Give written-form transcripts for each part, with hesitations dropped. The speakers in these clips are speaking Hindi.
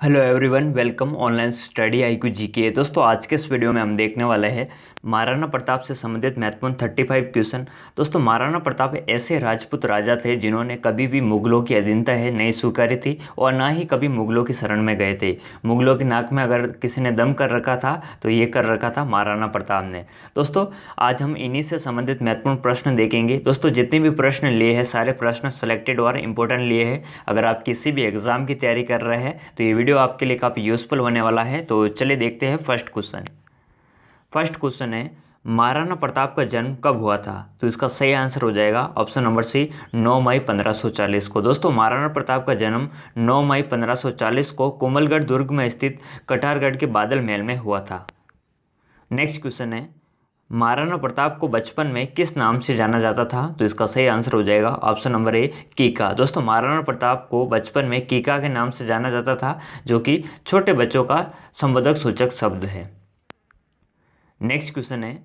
Hello everyone, welcome online study IQ GK। दोस्तों, आज के इस वीडियो में हम देखने वाले हैं महाराणा प्रताप से संबंधित महत्वपूर्ण 35 क्वेश्चन। दोस्तों, महाराणा प्रताप ऐसे राजपूत राजा थे जिन्होंने कभी भी मुगलों की अधीनता है नहीं स्वीकारी थी और ना ही कभी मुगलों की शरण में गए थे। मुगलों की नाक में अगर किसी ने दम कर रखा था तो ये कर रखा था महाराणा प्रताप ने। दोस्तों, आज हम इन्हीं से संबंधित महत्वपूर्ण प्रश्न देखेंगे। दोस्तों, जितने भी प्रश्न लिए हैं सारे प्रश्न सेलेक्टेड और इम्पोर्टेंट लिए हैं। अगर आप किसी भी एग्जाम की तैयारी कर रहे हैं तो ये वीडियो आपके लिए काफ़ी यूजफुल होने वाला है। तो चलिए देखते हैं फर्स्ट क्वेश्चन। फर्स्ट क्वेश्चन है, महाराणा प्रताप का जन्म कब हुआ था? तो इसका सही आंसर हो जाएगा ऑप्शन नंबर सी, 9 मई 1540 को। दोस्तों, महाराणा प्रताप का जन्म 9 मई 1540 को कोमलगढ़ दुर्ग में स्थित कटारगढ़ के बादल महल में हुआ था। नेक्स्ट क्वेश्चन है, महाराणा प्रताप को बचपन में किस नाम से जाना जाता था? तो इसका सही आंसर हो जाएगा ऑप्शन नंबर ए, कीका। दोस्तों, महाराणा प्रताप को बचपन में कीका के नाम से जाना जाता था, जो कि छोटे बच्चों का संबोधक सूचक शब्द है। नेक्स्ट क्वेश्चन है,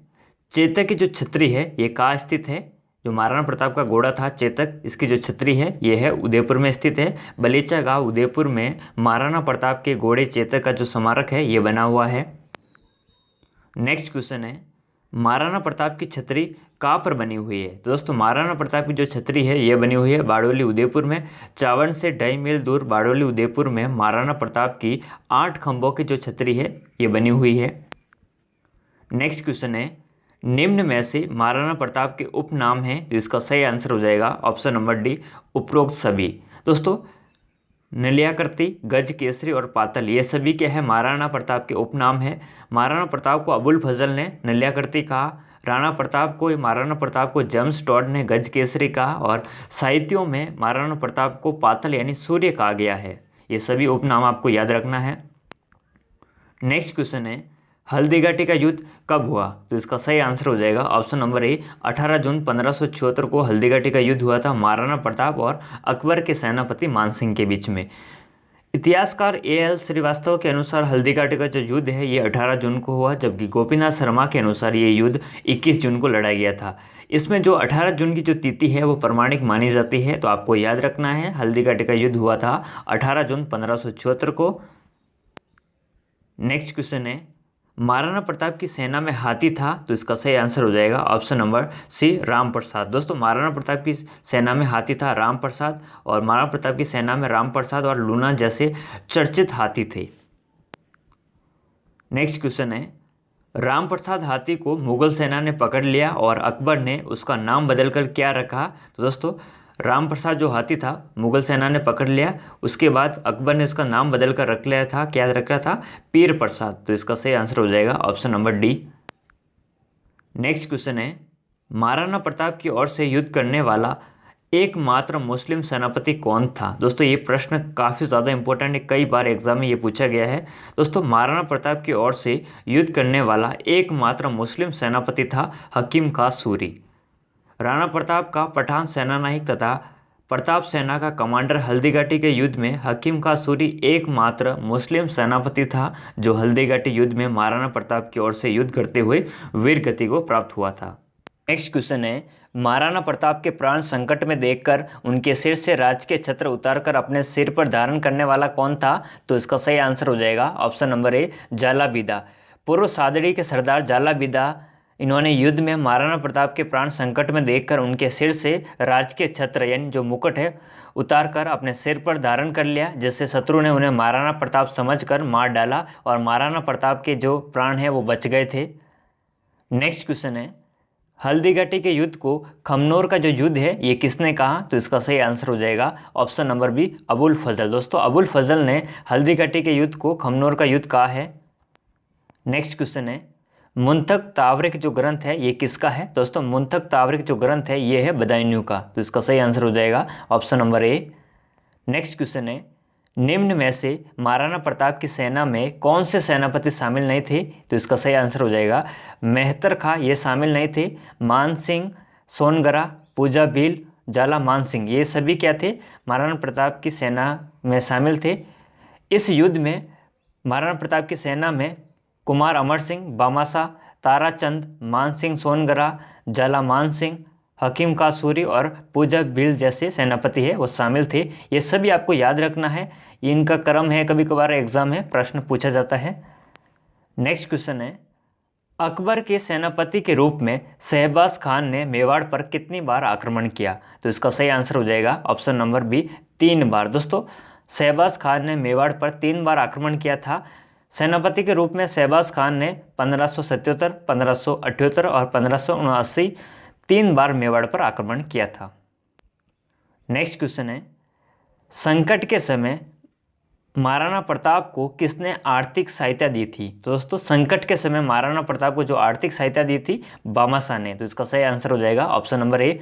चेतक की जो छतरी है ये कहाँ स्थित है? जो महाराणा प्रताप का घोड़ा था चेतक, इसकी जो छतरी है ये है उदयपुर में स्थित है। बलीचा गांव उदयपुर में महाराणा प्रताप के घोड़े चेतक का जो स्मारक है ये बना हुआ है। नेक्स्ट क्वेश्चन है, महाराणा प्रताप की छतरी कहाँ पर बनी हुई है? तो दोस्तों, महाराणा प्रताप की जो छतरी है ये बनी हुई है बारडोली उदयपुर में। चावड़ से 2.5 मील दूर बारडोली उदयपुर में महाराणा प्रताप की 8 खंभों की जो छतरी है ये बनी हुई है। नेक्स्ट क्वेश्चन है, निम्न में से महाराणा प्रताप के उपनाम हैं? तो इसका सही आंसर हो जाएगा ऑप्शन नंबर डी, उपरोक्त सभी। दोस्तों, नलियाकृति, गज केसरी और पातल ये सभी क्या है? महाराणा प्रताप के उपनाम है। महाराणा प्रताप को अबुल फजल ने नलियाकृति कहा, महाराणा प्रताप को जेम्स टॉड ने गज केसरी कहा और साहित्यों में महाराणा प्रताप को पातल यानी सूर्य कहा गया है। ये सभी उपनाम आपको याद रखना है। नेक्स्ट क्वेश्चन है, हल्दीघाटी का युद्ध कब हुआ? तो इसका सही आंसर हो जाएगा ऑप्शन नंबर ए, 18 जून 1576 को हल्दीघाटी का युद्ध हुआ था महाराणा प्रताप और अकबर के सेनापति मानसिंह के बीच में। इतिहासकार AL श्रीवास्तव के अनुसार हल्दीघाटी का जो युद्ध है ये 18 जून को हुआ, जबकि गोपीनाथ शर्मा के अनुसार ये युद्ध 21 जून को लड़ा गया था। इसमें जो 18 जून की जो तिथि है वो प्रमाणिक मानी जाती है, तो आपको याद रखना है हल्दीघाटी का युद्ध हुआ था 18 जून 1576 को। नेक्स्ट क्वेश्चन है, महाराणा प्रताप की सेना में हाथी था? तो इसका सही आंसर हो जाएगा option number C, Ram Prasad. दोस्तों, महाराणा प्रताप की सेना में हाथी था राम प्रसाद, और महाराणा प्रताप की सेना में राम प्रसाद और लूना जैसे चर्चित हाथी थे। नेक्स्ट क्वेश्चन है, राम प्रसाद हाथी को मुगल सेना ने पकड़ लिया और अकबर ने उसका नाम बदलकर क्या रखा? तो दोस्तों, राम प्रसाद जो हाथी था मुगल सेना ने पकड़ लिया, उसके बाद अकबर ने इसका नाम बदल कर रख लिया था, क्या रखा था? पीर प्रसाद। तो इसका सही आंसर हो जाएगा option number D. Next question है, महाराणा प्रताप की ओर से युद्ध करने वाला एकमात्र मुस्लिम सेनापति कौन था? दोस्तों, ये प्रश्न काफ़ी ज़्यादा इंपॉर्टेंट है, कई बार एग्जाम में ये पूछा गया है। दोस्तों, महाराणा प्रताप की ओर से युद्ध करने वाला एकमात्र मुस्लिम सेनापति था हकीम खां सूरी। राणा प्रताप का पठान सेनानायक तथा प्रताप सेना का कमांडर हल्दीघाटी के युद्ध में हकीम खां सूरी एकमात्र मुस्लिम सेनापति था जो हल्दीघाटी युद्ध में महाराणा प्रताप की ओर से युद्ध करते हुए वीर गति को प्राप्त हुआ था। नेक्स्ट क्वेश्चन है, महाराणा प्रताप के प्राण संकट में देखकर उनके सिर से राजकीय छत्र उतारकर अपने सिर पर धारण करने वाला कौन था? तो इसका सही आंसर हो जाएगा ऑप्शन नंबर ए, जालाबीदा। पूर्व सादड़ी के सरदार जालाबीदा, इन्होंने युद्ध में महाराणा प्रताप के प्राण संकट में देखकर उनके सिर से राजकीय छत्र यानी जो मुकुट है उतारकर अपने सिर पर धारण कर लिया, जिससे शत्रु ने उन्हें महाराणा प्रताप समझकर मार डाला और महाराणा प्रताप के जो प्राण हैं वो बच गए थे। नेक्स्ट क्वेश्चन है, हल्दीघाटी के युद्ध को खमनोर का जो युद्ध है ये किसने कहा? तो इसका सही आंसर हो जाएगा ऑप्शन नंबर बी, अबुल फजल। दोस्तों, अबुल फजल ने हल्दीघाटी के युद्ध को खमनोर का युद्ध कहा है। नेक्स्ट क्वेश्चन है, मुंतक तावरिक जो ग्रंथ है ये किसका है? दोस्तों, मुंतक तावरिक जो ग्रंथ है ये है बदायूं का, तो इसका सही आंसर हो जाएगा ऑप्शन नंबर ए। नेक्स्ट क्वेश्चन है, निम्न में से महाराणा प्रताप की सेना में कौन से सेनापति शामिल नहीं थे? तो इसका सही आंसर हो जाएगा मेहतर खां, ये शामिल नहीं थे। मान सिंह, सोनगरा, पूजा भील, जाला मान सिंह, ये सभी क्या थे? महाराणा प्रताप की सेना में शामिल थे। इस युद्ध में महाराणा प्रताप की सेना में कुमार अमर सिंह, बामासा, ताराचंद, मानसिंह सोनगरा, जाला मान सिंह, हकीम कासूरी और पूजा बिल जैसे सेनापति है वो शामिल थे। ये सभी आपको याद रखना है, इनका क्रम है, कभी कभार एग्जाम में प्रश्न पूछा जाता है। नेक्स्ट क्वेश्चन है, अकबर के सेनापति के रूप में शहबाज खान ने मेवाड़ पर कितनी बार आक्रमण किया? तो इसका सही आंसर हो जाएगा ऑप्शन नंबर बी, 3 बार। दोस्तों शहबाज खान ने मेवाड़ पर 3 बार आक्रमण किया था। सेनापति के रूप में शहबाज खान ने 1577, 1578 और 1579 3 बार मेवाड़ पर आक्रमण किया था। नेक्स्ट क्वेश्चन है, संकट के समय महाराणा प्रताप को किसने आर्थिक सहायता दी थी? तो दोस्तों संकट के समय महाराणा प्रताप को जो आर्थिक सहायता दी थी भामाशाह ने। तो इसका सही आंसर हो जाएगा ऑप्शन नंबर ए।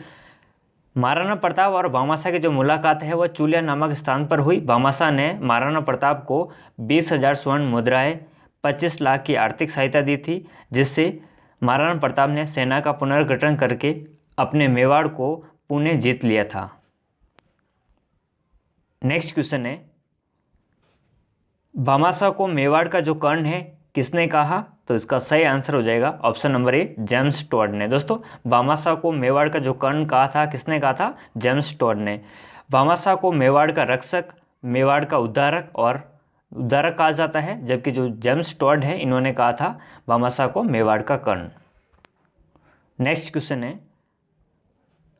महाराणा प्रताप और भामाशाह की जो मुलाकात है वह चूलिया नामक स्थान पर हुई। भामाशाह ने महाराणा प्रताप को 20,000 स्वर्ण मुद्राएं, 25 लाख की आर्थिक सहायता दी थी, जिससे महाराणा प्रताप ने सेना का पुनर्गठन करके अपने मेवाड़ को पुनः जीत लिया था। नेक्स्ट क्वेश्चन है, भामाशाह को मेवाड़ का जो कर्ण है किसने कहा? तो इसका सही आंसर हो जाएगा option number A, James Tod ने। दोस्तों भामाशाह को मेवाड़ का जो कर्ण कहा था किसने कहा था? जेम्स टॉड ने। भामाशाह को मेवाड़ का रक्षक, मेवाड़ का उद्धारक और उद्धारक कहा जाता है, जबकि जो जेम्स टॉड है इन्होंने कहा था भामाशाह को मेवाड़ का कर्ण। नेक्स्ट क्वेश्चन है,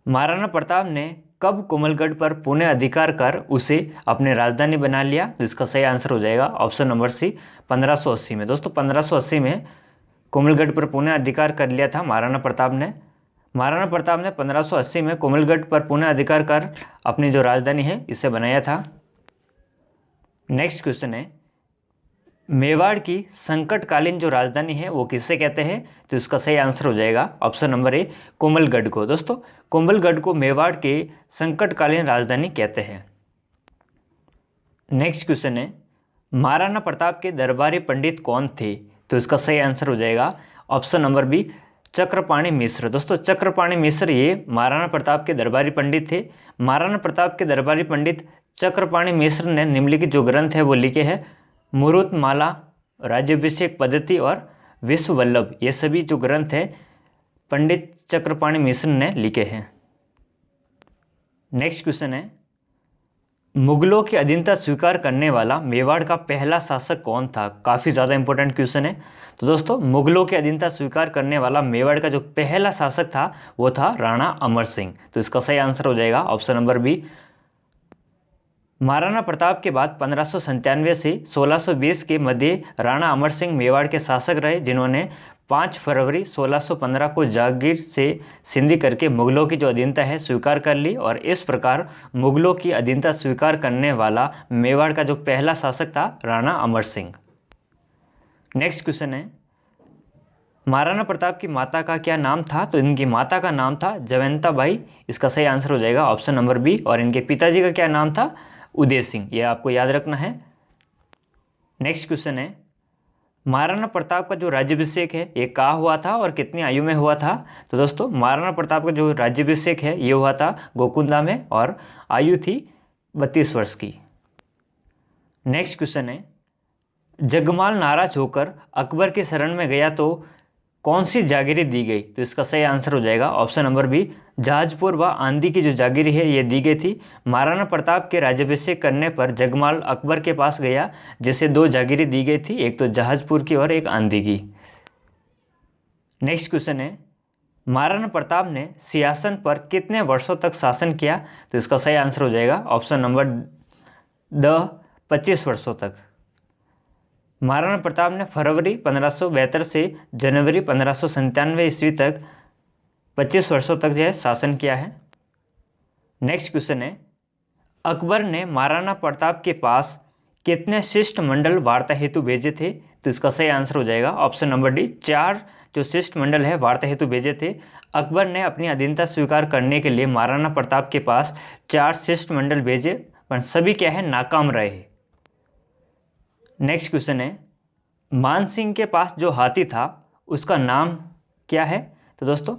महाराणा प्रताप ने कब कोमलगढ़ पर पुनः अधिकार कर उसे अपने राजधानी बना लिया? तो इसका सही आंसर हो जाएगा ऑप्शन नंबर सी, 1580 में। दोस्तों 1580 में कोमलगढ़ पर पुनः अधिकार कर लिया था महाराणा प्रताप ने। महाराणा प्रताप ने 1580 में कोमलगढ़ पर पुनः अधिकार कर अपनी जो राजधानी है इसे बनाया था। नेक्स्ट क्वेश्चन है, मेवाड़ की संकटकालीन जो राजधानी है वो किससे कहते हैं? तो इसका सही आंसर हो जाएगा ऑप्शन नंबर ए, कोमलगढ़ को। दोस्तों कोमलगढ़ को मेवाड़ के संकटकालीन राजधानी कहते हैं। नेक्स्ट क्वेश्चन है, महाराणा प्रताप के दरबारी पंडित कौन थे? तो इसका सही आंसर हो जाएगा ऑप्शन नंबर बी, चक्रपाणि मिश्र। दोस्तों चक्रपाणि मिश्र ये महाराणा प्रताप के दरबारी पंडित थे। महाराणा प्रताप के दरबारी पंडित चक्रपाणि मिश्र ने निम्नलिखित जो ग्रंथ है वो लिखे हैं, मुरुतमाला, राज्याभिषेक पद्धति और विश्व वल्लभ। ये सभी जो ग्रंथ हैं पंडित चक्रपाणि मिश्र ने लिखे हैं। नेक्स्ट क्वेश्चन है, मुगलों की अधीनता स्वीकार करने वाला मेवाड़ का पहला शासक कौन था? काफ़ी ज़्यादा इंपॉर्टेंट क्वेश्चन है। तो दोस्तों मुगलों की अधीनता स्वीकार करने वाला मेवाड़ का जो पहला शासक था वो था राणा अमर सिंह। तो इसका सही आंसर हो जाएगा option number B. Maharana Pratap के बाद 1597 से 1620 के मध्य राणा अमर सिंह मेवाड़ के शासक रहे, जिन्होंने 5 फरवरी 1615 को जागीर से सिंधी करके मुगलों की जो अधीनता है स्वीकार कर ली, और इस प्रकार मुगलों की अधीनता स्वीकार करने वाला मेवाड़ का जो पहला शासक था राणा अमर सिंह। नेक्स्ट क्वेश्चन है, महाराणा प्रताप की माता का क्या नाम था? तो इनकी माता का नाम था जयवंता बाई। इसका सही आंसर हो जाएगा ऑप्शन नंबर बी। और इनके पिताजी का क्या नाम था? उदय सिंह। यह आपको याद रखना है। नेक्स्ट क्वेश्चन है, महाराणा प्रताप का जो राज्याभिषेक है ये कहाँ हुआ था और कितनी आयु में हुआ था? तो दोस्तों महाराणा प्रताप का जो राज्याभिषेक है ये हुआ था गोकुंदा में और आयु थी 32 वर्ष की। नेक्स्ट क्वेश्चन है, जगमाल नाराज होकर अकबर के शरण में गया तो कौन सी जागीरें दी गई? तो इसका सही आंसर हो जाएगा ऑप्शन नंबर बी, जहाजपुर व आंधी की जो जागीरी है ये दी गई थी। महाराणा प्रताप के राज्याभिषेक करने पर जगमाल अकबर के पास गया, जिसे 2 जागीरें दी गई थी, एक तो जहाजपुर की और एक आंधी की। नेक्स्ट क्वेश्चन है, महाराणा प्रताप ने सिंहासन पर कितने वर्षों तक शासन किया? तो इसका सही आंसर हो जाएगा ऑप्शन नंबर द 25 वर्षों तक। महाराणा प्रताप ने फरवरी 1572 से जनवरी 1597 ईस्वी तक 25 वर्षों तक जो है शासन किया है। नेक्स्ट क्वेश्चन है, अकबर ने महाराणा प्रताप के पास कितने शिष्टमंडल वार्ता हेतु भेजे थे? तो इसका सही आंसर हो जाएगा ऑप्शन नंबर डी, 4 जो शिष्टमंडल है वार्ता हेतु भेजे थे। अकबर ने अपनी अधीनता स्वीकार करने के लिए महाराणा प्रताप के पास 4 शिष्टमंडल भेजे, पर सभी क्या है नाकाम रहे। नेक्स्ट क्वेश्चन है, मान सिंह के पास जो हाथी था उसका नाम क्या है? तो दोस्तों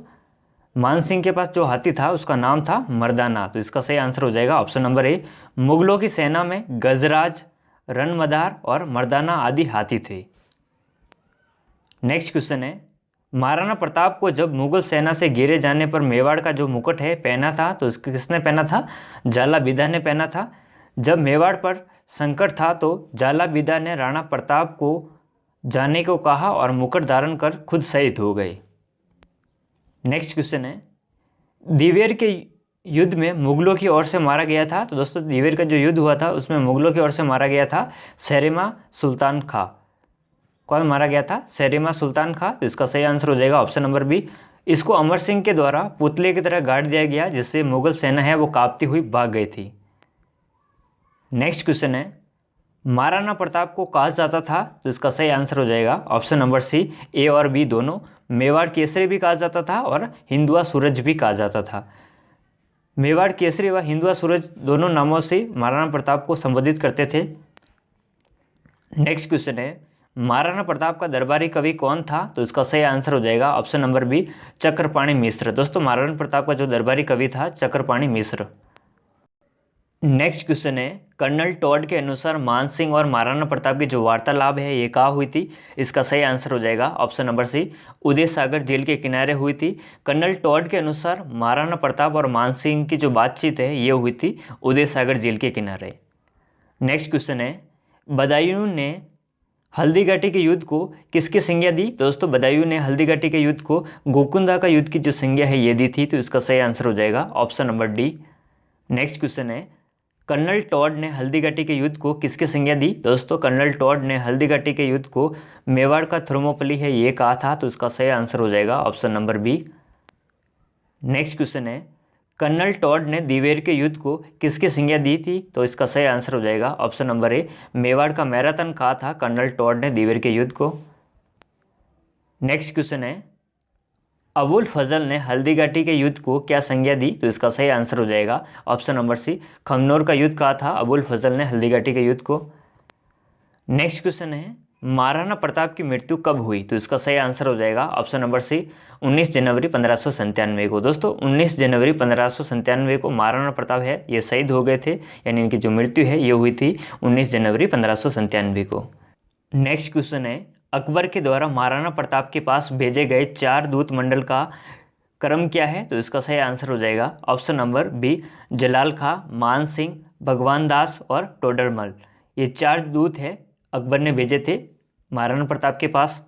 मान सिंह के पास जो हाथी था उसका नाम था मर्दाना। तो इसका सही आंसर हो जाएगा ऑप्शन नंबर ए। मुगलों की सेना में गजराज, रणमदार और मर्दाना आदि हाथी थे। नेक्स्ट क्वेश्चन है, महाराणा प्रताप को जब मुगल सेना से घेरे जाने पर मेवाड़ का जो मुकुट है पहना था तो इसको किसने पहना था? जालाबिदा ने पहना था। जब मेवाड़ पर संकट था तो जालाबिदा ने राणा प्रताप को जाने को कहा और मुकुट धारण कर खुद शहीद हो गए। नेक्स्ट क्वेश्चन है, दिवेर के युद्ध में मुगलों की ओर से मारा गया था। तो दोस्तों दिवेर का जो युद्ध हुआ था उसमें मुगलों की ओर से मारा गया था शहरीमा सुल्तान खां। कौन मारा गया था? शहरीमा सुल्तान खां। तो इसका सही आंसर हो जाएगा ऑप्शन नंबर बी। इसको अमर सिंह के द्वारा पुतले की तरह गाड़ दिया गया जिससे मुगल सेना है वो कांपती हुई भाग गई थी। नेक्स्ट क्वेश्चन है, महाराणा प्रताप को कहा जाता था। तो इसका सही आंसर हो जाएगा ऑप्शन नंबर सी, ए और बी दोनों। मेवाड़ केसरी भी कहा जाता था और हिंदुआ सूरज भी कहा जाता था। मेवाड़ केसरी व हिंदुआ सूरज दोनों नामों से महाराणा प्रताप को संबोधित करते थे। नेक्स्ट क्वेश्चन है, महाराणा प्रताप का दरबारी कवि कौन था? तो इसका सही आंसर हो जाएगा ऑप्शन नंबर बी, चक्रपाणि मिश्र। दोस्तों महाराणा प्रताप का जो दरबारी कवि था चक्रपाणि मिश्र। नेक्स्ट क्वेश्चन है, कर्नल टॉड के अनुसार मान सिंह और महाराणा प्रताप की जो वार्तालाप है ये कहाँ हुई थी? इसका सही आंसर हो जाएगा ऑप्शन नंबर सी, उदय सागर झील के किनारे हुई थी। कर्नल टॉड के अनुसार महाराणा प्रताप और मान सिंह की जो बातचीत है ये हुई थी उदय सागर झील के किनारे। नेक्स्ट क्वेश्चन है, बदायूं ने हल्दी घाटी के युद्ध को किसकी संज्ञा दी? दोस्तों बदायूं ने हल्दी घाटी के युद्ध को गोकुंदा का युद्ध की जो संज्ञा है ये दी थी। तो इसका सही आंसर हो जाएगा option number D. Next question है, कर्नल टॉड ने हल्दी घाटी के युद्ध को किसकी संज्ञा दी? दोस्तों कर्नल टॉड ने हल्दी घाटी के युद्ध को मेवाड़ का थर्मोपली है ये कहा था। तो इसका सही आंसर हो जाएगा option number B. Next question है, कर्नल टॉड ने दिवेर के युद्ध को किसकी संज्ञा दी थी? तो इसका सही आंसर हो जाएगा ऑप्शन नंबर ए, मेवाड़ का मैराथन कहा था कर्नल टॉड ने दिवेर के युद्ध को। नेक्स्ट क्वेश्चन है, अबुल फजल ने हल्दी घाटी के युद्ध को क्या संज्ञा दी? तो इसका सही आंसर हो जाएगा ऑप्शन नंबर सी, खमनोर का युद्ध कहा था अबुल फजल ने हल्दी घाटी के युद्ध को। नेक्स्ट क्वेश्चन है, महाराणा प्रताप की मृत्यु कब हुई? तो इसका सही आंसर हो जाएगा ऑप्शन नंबर सी, 19 जनवरी 1597 को। दोस्तों 19 जनवरी 1597 को महाराणा प्रताप है ये शहीद हो गए थे, यानी इनकी जो मृत्यु है ये हुई थी 19 जनवरी 1597 को। नेक्स्ट क्वेश्चन है, अकबर के द्वारा महाराणा प्रताप के पास भेजे गए 4 दूत मंडल का क्रम क्या है? तो इसका सही आंसर हो जाएगा ऑप्शन नंबर बी, जलाल खां, मान सिंह, भगवान दास और टोडरमल। ये 4 दूत है अकबर ने भेजे थे महाराणा प्रताप के पास।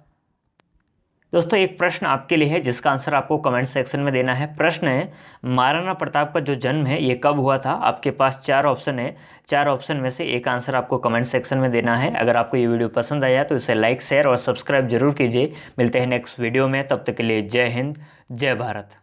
दोस्तों एक प्रश्न आपके लिए है जिसका आंसर आपको कमेंट सेक्शन में देना है। प्रश्न है, महाराणा प्रताप का जो जन्म है ये कब हुआ था? आपके पास 4 ऑप्शन है, 4 ऑप्शन में से एक आंसर आपको कमेंट सेक्शन में देना है। अगर आपको ये वीडियो पसंद आया तो इसे लाइक शेयर और सब्सक्राइब जरूर कीजिए। मिलते हैं नेक्स्ट वीडियो में, तब तक के लिए जय हिंद जय भारत।